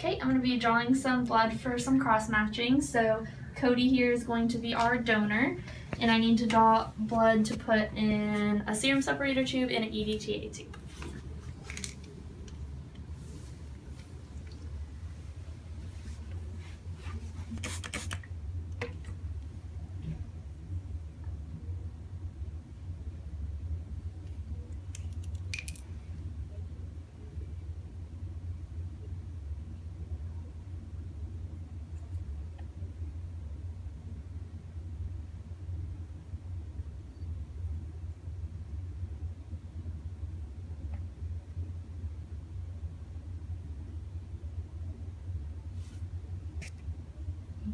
Okay, I'm going to be drawing some blood for some cross-matching. So Cody here is going to be our donor, and I need to draw blood to put in a serum separator tube and an EDTA tube.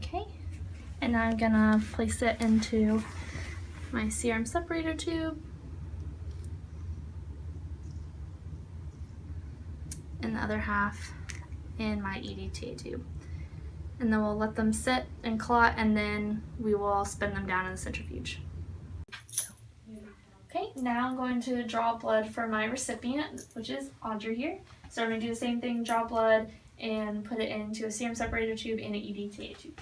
Okay, and now I'm gonna place it into my serum separator tube and the other half in my EDTA tube. And then we'll let them sit and clot, and then we will spin them down in the centrifuge. Okay, now I'm going to draw blood for my recipient, which is Audrey here. So we're going to do the same thing, draw blood and put it into a serum separator tube and an EDTA tube.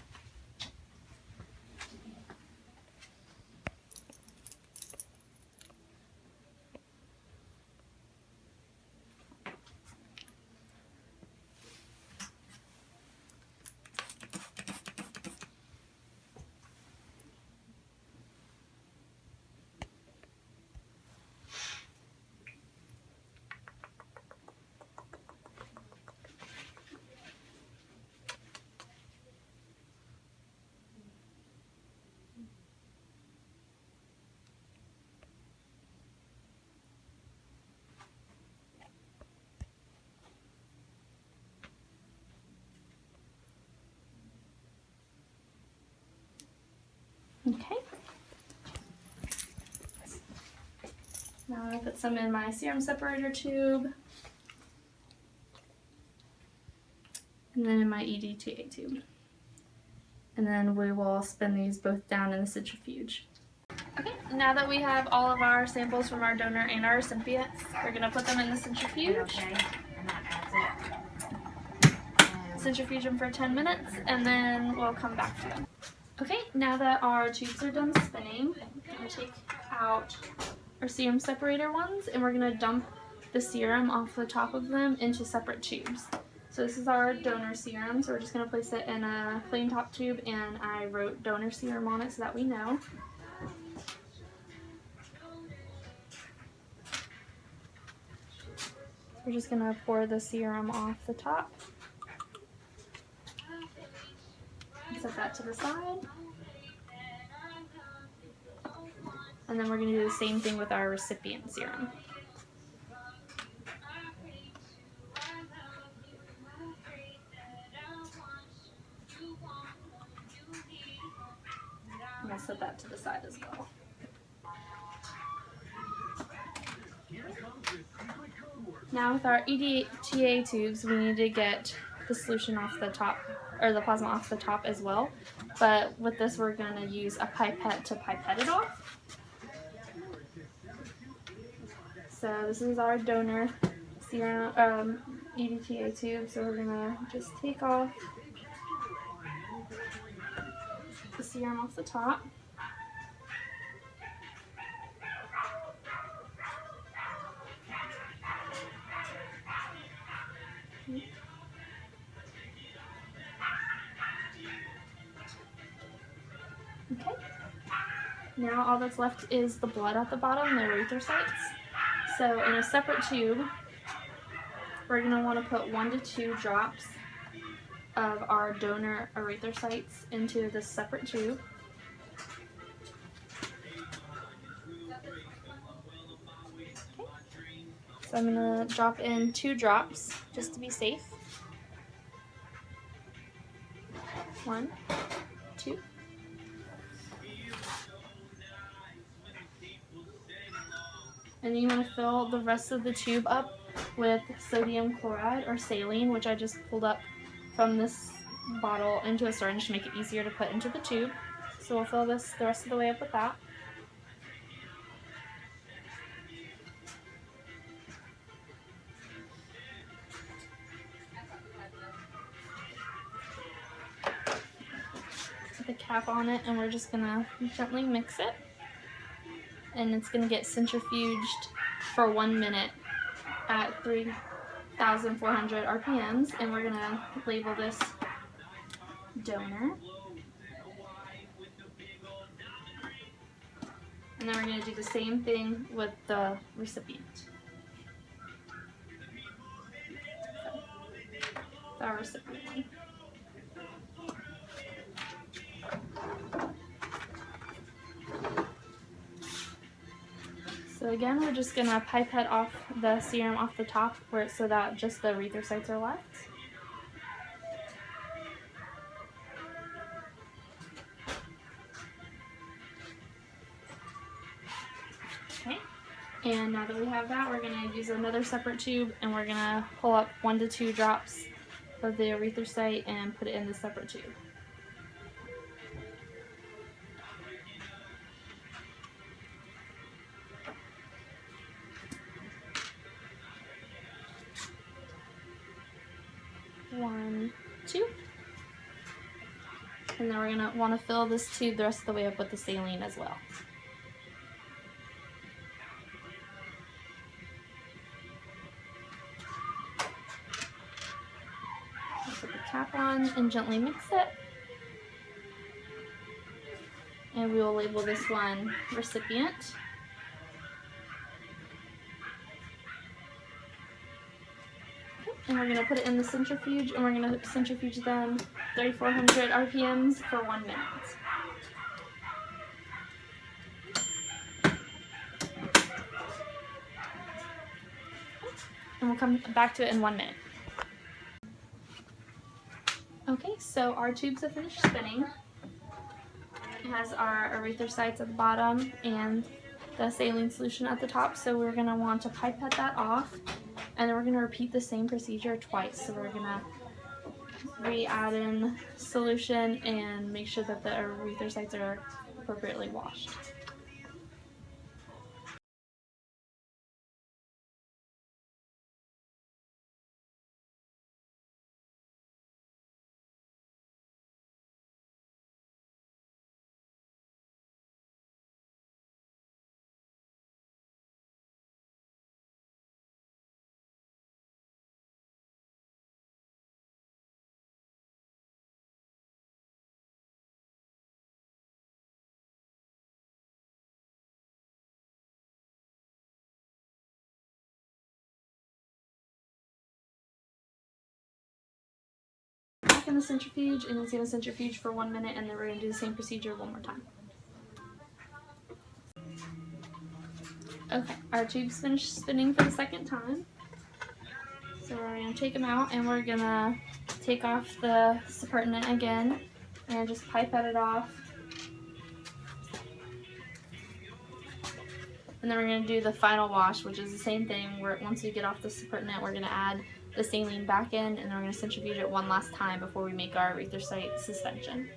Okay. Now I put some in my serum separator tube, and then in my EDTA tube. And then we will spin these both down in the centrifuge. Okay, now that we have all of our samples from our donor and our recipients, we're going to put them in the centrifuge. Centrifuge them for 10 minutes, and then we'll come back to them. Okay, now that our tubes are done spinning, we're going to take out our serum separator ones, and we're going to dump the serum off the top of them into separate tubes. So this is our donor serum, so we're just going to place it in a plain top tube, and I wrote donor serum on it so that we know. We're just going to pour the serum off the top. Set that to the side. And then we're going to do the same thing with our recipient serum. I'm going to set that to the side as well. Now with our EDTA tubes, we need to get the solution off the top, or the plasma off the top as well. But with this, we're going to use a pipette to pipette it off. So this is our donor serum EDTA tube. So we're going to just take off the serum off the top. Okay. Now all that's left is the blood at the bottom, the erythrocytes. So in a separate tube, we're going to want to put 1 to 2 drops of our donor erythrocytes into this separate tube. Okay. So I'm going to drop in 2 drops just to be safe. 1, 2. And then you want to fill the rest of the tube up with sodium chloride or saline, which I just pulled up from this bottle into a syringe to make it easier to put into the tube. So we'll fill this the rest of the way up with that. the cap on it, and we're just gonna gently mix it. And it's gonna get centrifuged for 1 minute at 3,400 RPMs, and we're gonna label this donor. And then we're gonna do the same thing with the recipient. So, our recipient one. So again, we're just gonna pipette off the serum off the top so that just the erythrocytes are left. Okay, and now that we have that, we're gonna use another separate tube, and we're gonna pull up 1 to 2 drops of the erythrocyte and put it in the separate tube. One, two. And then we're going to want to fill this tube the rest of the way up with the saline as well. Put the cap on and gently mix it. And we will label this one recipient. And we're going to put it in the centrifuge, and we're going to centrifuge them 3,400 RPMs for 1 minute. And we'll come back to it in 1 minute. Okay, so our tubes have finished spinning. It has our erythrocytes at the bottom and the saline solution at the top, so we're going to want to pipette that off. And then we're going to repeat the same procedure twice. So we're going to re-add in solution and make sure that the erythrocytes are appropriately washed. Back in the centrifuge, and it's going to centrifuge for 1 minute, and then we're going to do the same procedure one more time. Okay, our tube's finished spinning for the second time. So we're going to take them out, and we're going to take off the supernatant again and just pipette it off. And then we're going to do the final wash, which is the same thing. Once we get off the supernatant, we're going to add the saline back in, and then we're going to centrifuge it one last time before we make our erythrocyte suspension.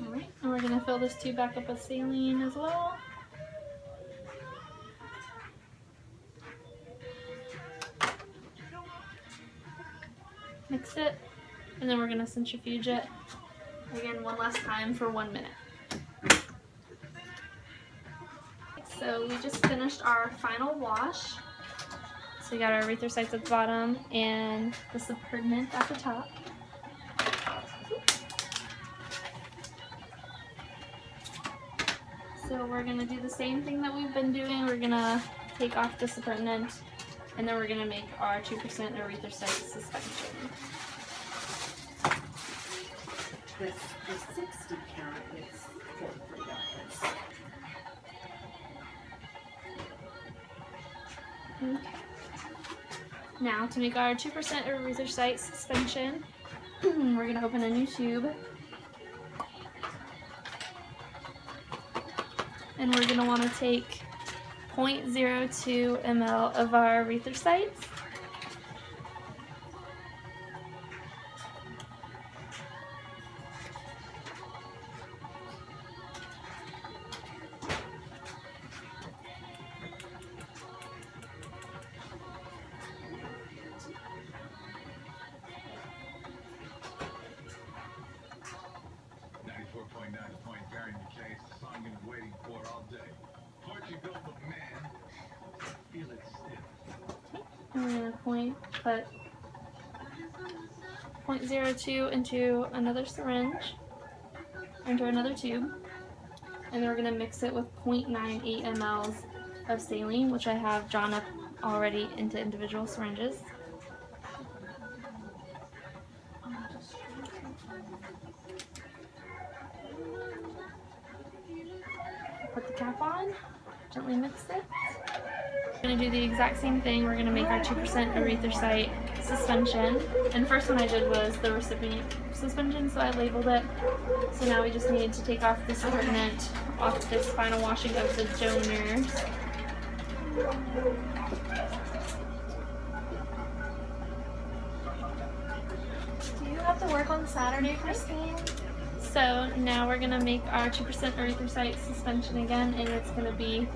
Alright, and we're going to fill this tube back up with saline as well. Mix it, and then we're going to centrifuge it again one last time for 1 minute. So we just finished our final wash. So we got our erythrocytes at the bottom and the supernatant at the top. So we're going to do the same thing that we've been doing. We're going to take off the supernatant, and then we're going to make our 2% erythrocyte suspension. The 60 count is $43. Okay. Now to make our 2% erythrocyte suspension, we're going to open a new tube. And we're going to want to take 0.02 ml of our erythrocytes. we're going to put 0.02 into another syringe, into another tube, and then we're going to mix it with 0.98 mLs of saline, which I have drawn up already into individual syringes. Put the cap on, gently mix it. We're going to do the exact same thing. We're going to make our 2% erythrocyte suspension. And the first one I did was the recipient suspension, so I labeled it. So now we just need to take off this equipment, off this final washing of the donors. Do you have to work on Saturday, Christine? So now we're going to make our 2% erythrocyte suspension again, and it's going to be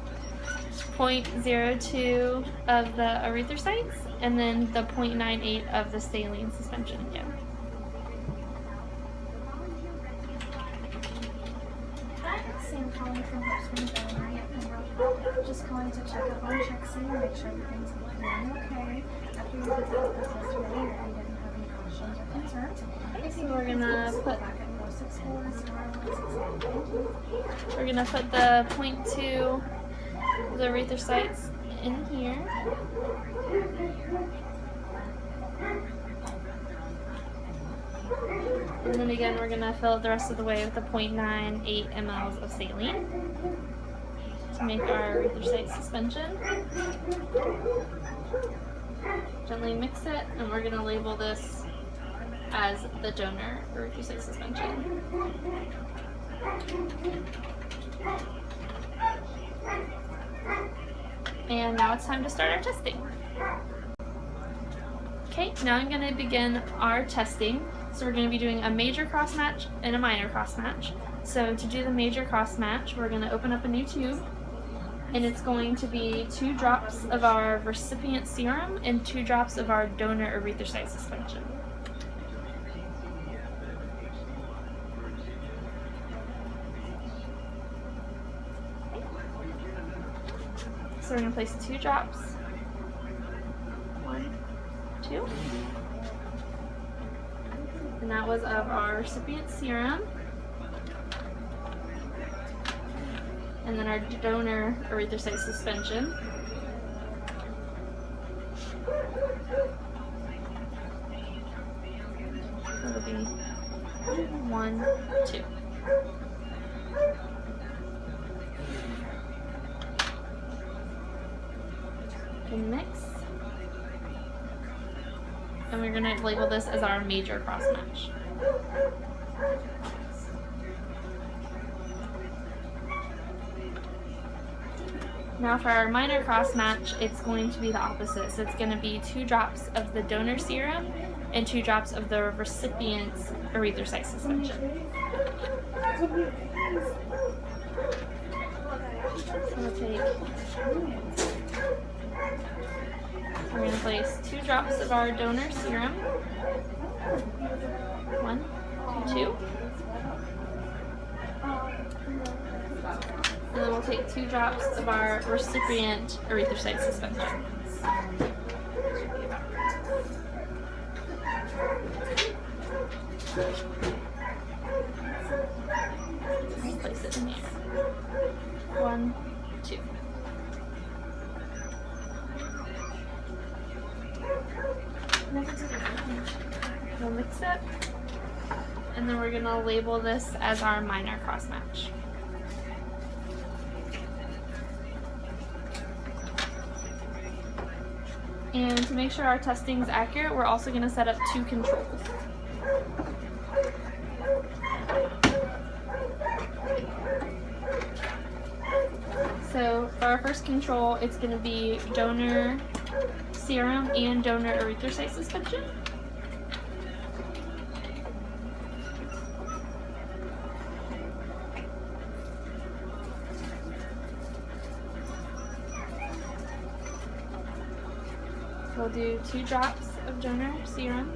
0.02 of the erythrocytes and then the 0.98 of the saline suspension again. Hi, it's Sam calling from Hopsman Donor at Pembroke. Just calling to check up on Trixie and make sure everything's going okay. After you did the test yesterday, you didn't have any questions or concerns. So we're gonna put back at 464-0168. we're gonna put the 0.2 of the erythrocytes in here. And then again, we're gonna fill it the rest of the way with the 0.98 mLs of saline to make our erythrocyte suspension. Gently mix it, and we're gonna label this as the donor erythrocyte suspension. And now it's time to start our testing. Okay, now I'm going to begin our testing. So we're going to be doing a major cross match and a minor cross match. So to do the major cross match, we're going to open up a new tube, and it's going to be 2 drops of our recipient serum and 2 drops of our donor erythrocyte suspension. So we're going to place 2 drops. 1, 2. And that was of our recipient serum. And then our donor erythrocyte suspension. It'll be 1, 2. And mix. And we're going to label this as our major cross match. Now for our minor cross match, it's going to be the opposite. So it's going to be 2 drops of the donor serum and 2 drops of the recipient's erythrocyte suspension. So we'll take, we're going to place 2 drops of our donor serum. 1, 2. And then we'll take 2 drops of our recipient erythrocyte suspension. And place it in here. 1, 2. We'll mix it, and then we're going to label this as our minor cross match. And to make sure our testing is accurate, we're also going to set up 2 controls. So for our first control, it's going to be donor serum and donor erythrocyte suspension. We'll do 2 drops of donor serum.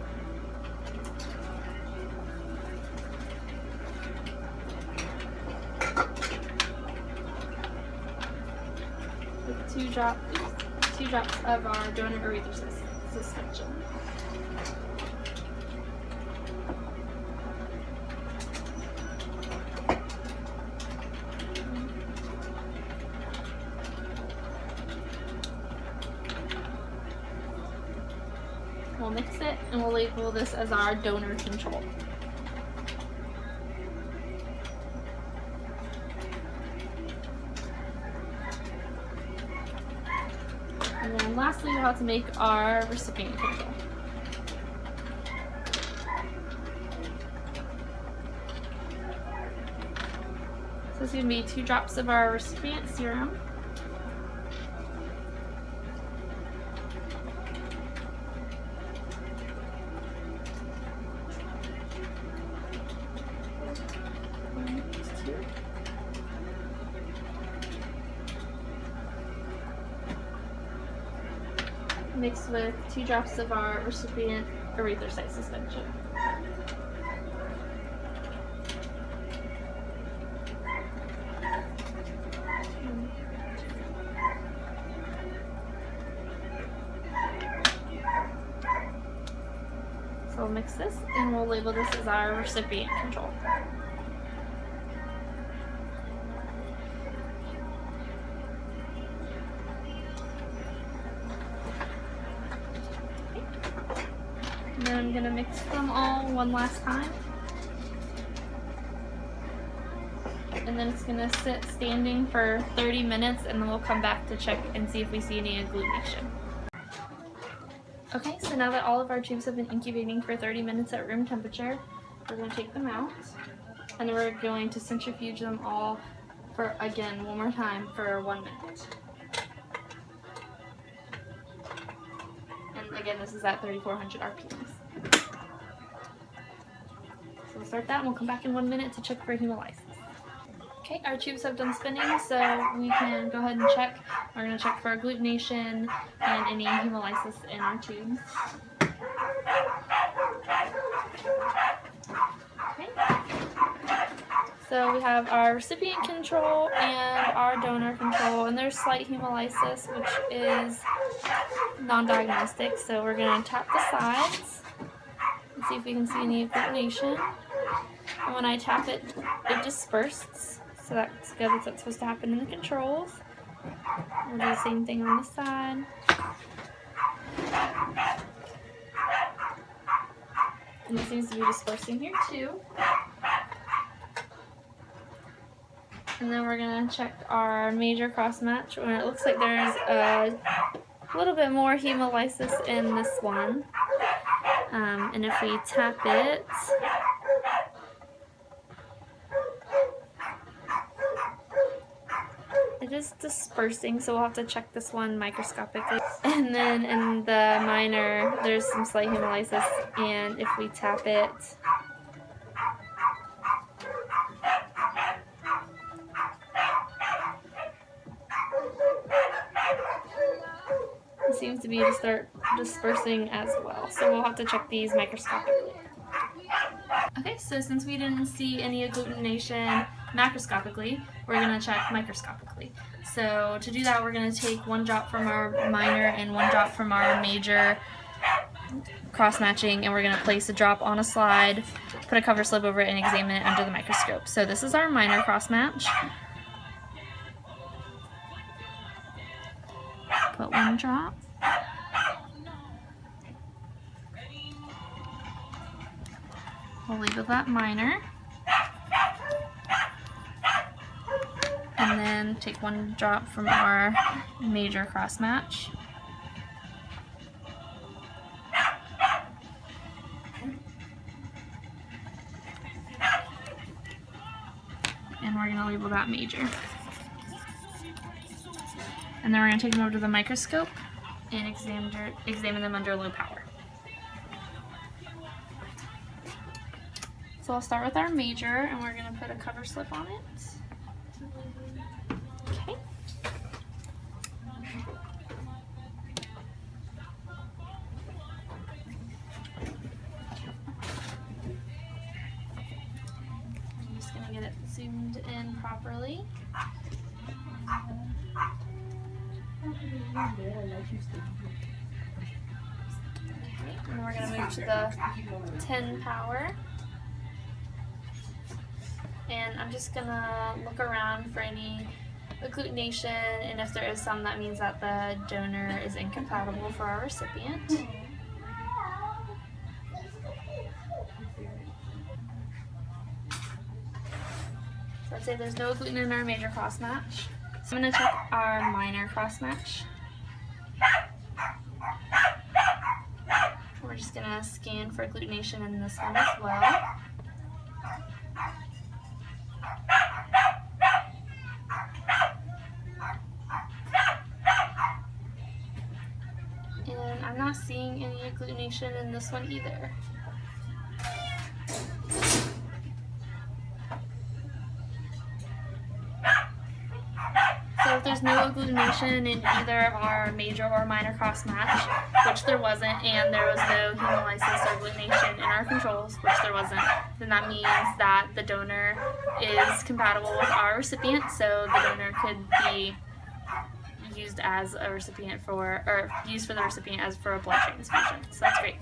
With 2 drops 2 drops of our donor urethral suspension. We'll mix it and we'll label this as our donor control. And then lastly, we'll have to make our recipient control. So it's going to be 2 drops of our recipient serum. Mixed with 2 drops of our recipient erythrocyte suspension. So we'll mix this and we'll label this as our recipient control. And then I'm going to mix them all one last time. And then it's going to sit standing for 30 minutes and then we'll come back to check and see if we see any agglutination. Okay, so now that all of our tubes have been incubating for 30 minutes at room temperature, we're going to take them out and then we're going to centrifuge them all for, again, one more time for 1 minute. And again, this is at 3,400 RPMs. So we'll start that and we'll come back in 1 minute to check for hemolysis. Okay, our tubes have done spinning, so we can go ahead and check. We're going to check for agglutination and any hemolysis in our tubes. Okay. So we have our recipient control and our donor control, and there's slight hemolysis, which is non-diagnostic. So we're going to tap the sides and see if we can see any agglutination. And when I tap it, it disperses. So that's good. That's what's supposed to happen in the controls. We'll do the same thing on this side. And it seems to be dispersing here too. And then we're going to check our major cross match when it looks like there's a little bit more hemolysis in this one. And if we tap it, it is dispersing, so we'll have to check this one microscopically. And then in the minor, there's some slight hemolysis, and if we tap it, it seems to be to start dispersing as well. So we'll have to check these microscopically. Okay, so since we didn't see any agglutination macroscopically, we're going to check microscopically. So to do that, we're going to take 1 drop from our minor and 1 drop from our major cross-matching, and we're going to place a drop on a slide, put a cover slip over it, and examine it under the microscope. So this is our minor cross-match. Put 1 drop. We'll label that minor. And then take 1 drop from our major cross match. And we're going to label that major. And then we're going to take them over to the microscope and examine them under low power. So I'll start with our major, and we're going to put a cover slip on it. Okay. I'm just going to get it zoomed in properly. And we're going to move to the 10 power. And I'm just going to look around for any agglutination, and if there is some, that means that the donor is incompatible for our recipient. So I'd say there's no agglutinin in our major cross match. So I'm going to check our minor cross match. We're just going to scan for agglutination in this one as well. And I'm not seeing any agglutination in this one either. So if there's no agglutination in either our major or minor cross match, which there wasn't, and there was no hemolysis or agglutination in our controls, which there wasn't, then that means that the donor is compatible with our recipient, so the donor could be used as a recipient for, or used for the recipient as for a blood transfusion. So that's great.